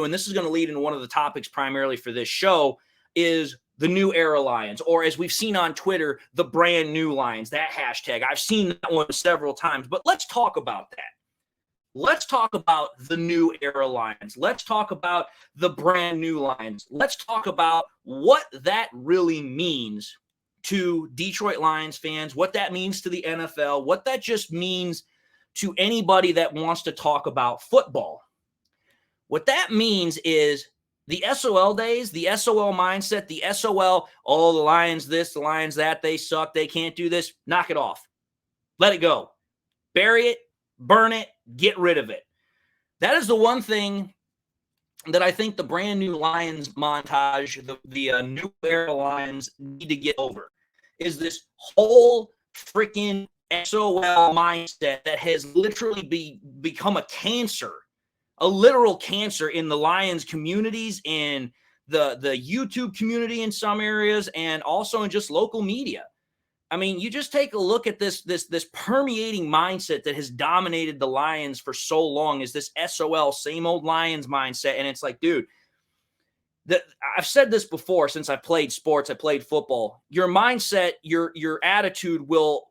and this is going to lead into one of the topics primarily for this show, is the new era Lions, or as we've seen on Twitter, the brand new Lions, that hashtag. I've seen that one several times, but let's talk about that. Let's talk about the new era Lions. Let's talk about the brand new Lions. Let's talk about what that really means to Detroit Lions fans, what that means to the NFL, what that just means to anybody that wants to talk about football. What that means is the S.O.L days, the S.O.L mindset, the S.O.L, oh, the Lions this, the Lions that, they suck, they can't do this. Knock it off. Let it go. Bury it, burn it, get rid of it. That is the one thing that I think the brand new Lions montage, the new era Lions need to get over, is this whole freaking S.O.L mindset that has literally become a cancer. A literal cancer in the Lions communities, in the YouTube community in some areas, and also in just local media. I mean, you just take a look at this permeating mindset that has dominated the Lions for so long, is this S.O.L, same old Lions mindset. And it's like, dude, I've said this before since I played sports, I played football. Your mindset, your attitude will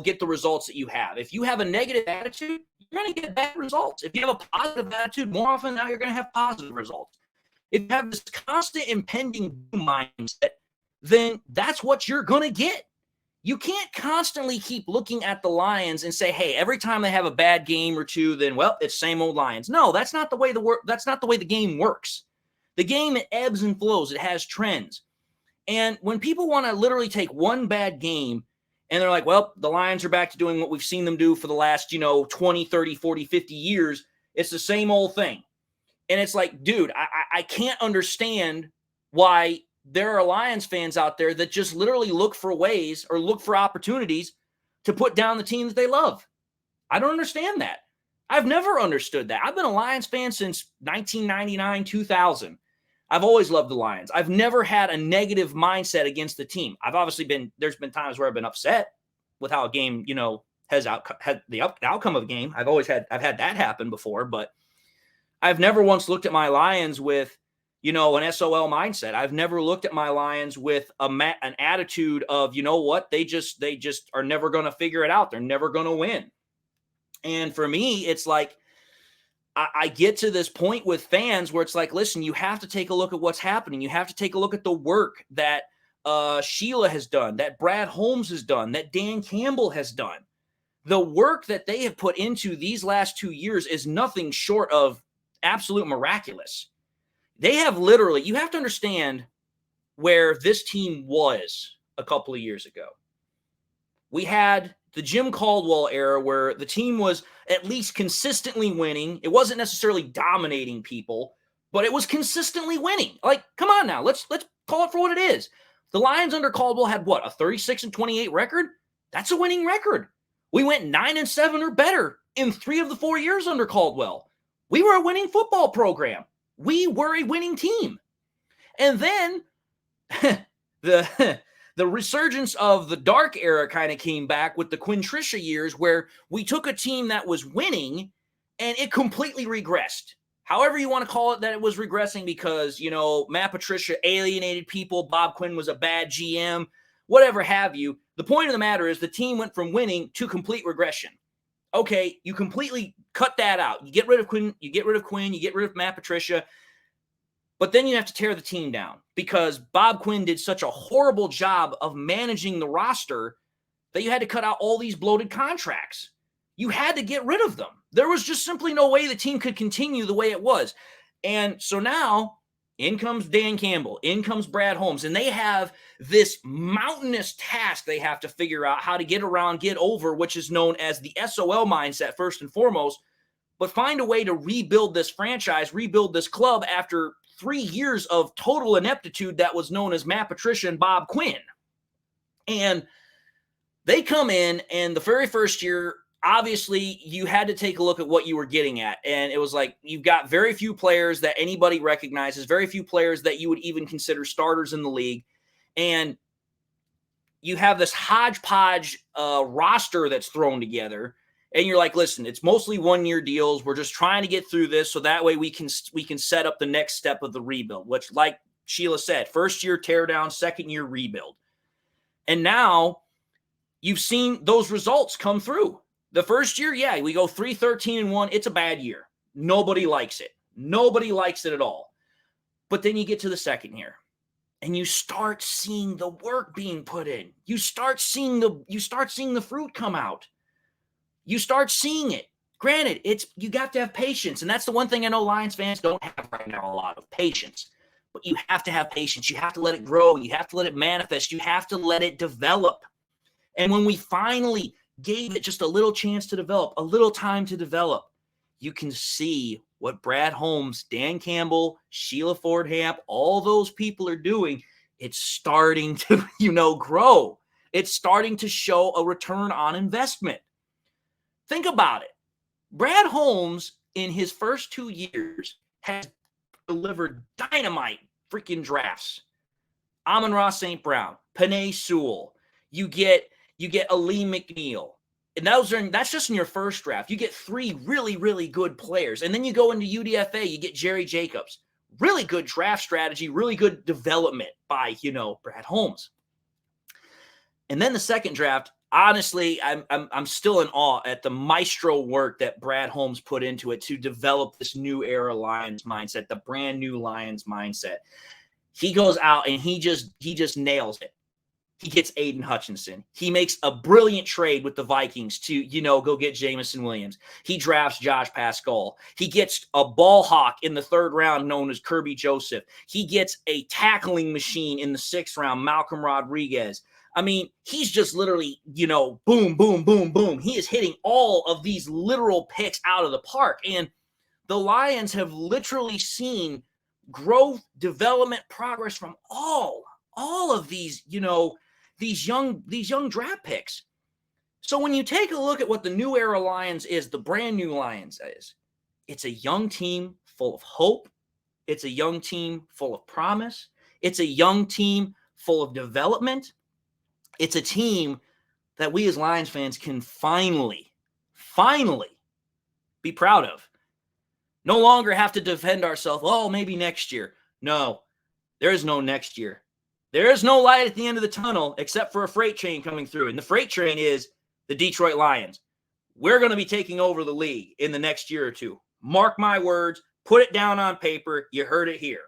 get the results that you have. If you have a negative attitude, you're going to get bad results. If you have a positive attitude, more often now you're going to have positive results. If you have this constant impending mindset, then that's what you're going to get. You can't constantly keep looking at the Lions and say, hey, every time they have a bad game or two, then, well, it's same old Lions. No, that's not the way the game works. The game, it ebbs and flows. It has trends. And when people want to literally take one bad game and they're like, well, the Lions are back to doing what we've seen them do for the last, 20, 30, 40, 50 years. It's the same old thing. And it's like, dude, I can't understand why there are Lions fans out there that just literally look for ways or look for opportunities to put down the team that they love. I don't understand that. I've never understood that. I've been a Lions fan since 1999, 2000. I've always loved the Lions. I've never had a negative mindset against the team. There's been times where I've been upset with how a game, has had the outcome of a game. I've had that happen before, but I've never once looked at my Lions with, an S.O.L mindset. I've never looked at my Lions with an attitude of, they just are never going to figure it out. They're never going to win. And for me, it's like, I get to this point with fans where it's like, listen, you have to take a look at what's happening. You have to take a look at the work that Sheila has done, that Brad Holmes has done, that Dan Campbell has done. The work that they have put into these last 2 years is nothing short of absolute miraculous. They have literally, you have to understand where this team was a couple of years ago. We had the Jim Caldwell era where the team was at least consistently winning. It wasn't necessarily dominating people, but it was consistently winning. Like, come on now, let's call it for what it is. The Lions under Caldwell had what, a 36-28 record? That's a winning record. We went 9-7 or better in 3 of the 4 years under Caldwell. We were a winning football program. We were a winning team. And then the resurgence of the dark era kind of came back with the Quinn Trisha years, where we took a team that was winning and it completely regressed. However you want to call it, that it was regressing because, Matt Patricia alienated people. Bob Quinn was a bad GM, whatever have you. The point of the matter is the team went from winning to complete regression. Okay, you completely cut that out. You get rid of Quinn, you get rid of Matt Patricia. But then you have to tear the team down because Bob Quinn did such a horrible job of managing the roster that you had to cut out all these bloated contracts. You had to get rid of them. There was just simply no way the team could continue the way it was. And so now in comes Dan Campbell, in comes Brad Holmes, and they have this mountainous task they have to figure out how to get around, get over, which is known as the S.O.L mindset first and foremost, but find a way to rebuild this franchise, rebuild this club after 3 years of total ineptitude that was known as Matt Patricia and Bob Quinn. And they come in, and the very first year, obviously, you had to take a look at what you were getting at. And it was like, you've got very few players that anybody recognizes, very few players that you would even consider starters in the league. And you have this hodgepodge roster that's thrown together. and you're like, listen, it's mostly 1-year deals. We're just trying to get through this so that way we can set up the next step of the rebuild, which, like Sheila said, first year tear down, second year rebuild. And now you've seen those results come through. The first year, yeah, we go 3-13-1. It's a bad year. Nobody likes it. Nobody likes it at all. But then you get to the second year and you start seeing the work being put in. You start seeing the fruit come out. You start seeing it. Granted, you got to have patience. And that's the one thing I know Lions fans don't have right now, a lot of patience. But you have to have patience. You have to let it grow. You have to let it manifest. You have to let it develop. And when we finally gave it just a little chance to develop, a little time to develop, you can see what Brad Holmes, Dan Campbell, Sheila Ford-Hamp, all those people are doing. It's starting to, grow. It's starting to show a return on investment. Think about it. Brad Holmes, in his first 2 years, has delivered dynamite freaking drafts. Amon-Ra St. Brown, Penei Sewell. You get Ali McNeil. And that's just in your first draft. You get 3 really, really good players. And then you go into UDFA, you get Jerry Jacobs. Really good draft strategy, really good development by, Brad Holmes. And then the second draft, honestly, I'm still in awe at the maestro work that Brad Holmes put into it to develop this new era Lions mindset, the brand new Lions mindset. He goes out and he just nails it. He gets Aiden Hutchinson. He makes a brilliant trade with the Vikings to, go get Jamison Williams. He drafts Josh Pascal. He gets a ball hawk in the 3rd round known as Kirby Joseph. He gets a tackling machine in the 6th round, Malcolm Rodriguez. I mean, he's just literally, boom, boom, boom, boom. He is hitting all of these literal picks out of the park. And the Lions have literally seen growth, development, progress from all of these, these young draft picks. So when you take a look at what the new era Lions is, the brand new Lions is, it's a young team full of hope. It's a young team full of promise. It's a young team full of development. It's a team that we as Lions fans can finally be proud of. No longer have to defend ourselves. Oh, maybe next year. No, there is no next year. There is no light at the end of the tunnel except for a freight train coming through. And the freight train is the Detroit Lions. We're going to be taking over the league in the next year or two. Mark my words. Put it down on paper. You heard it here.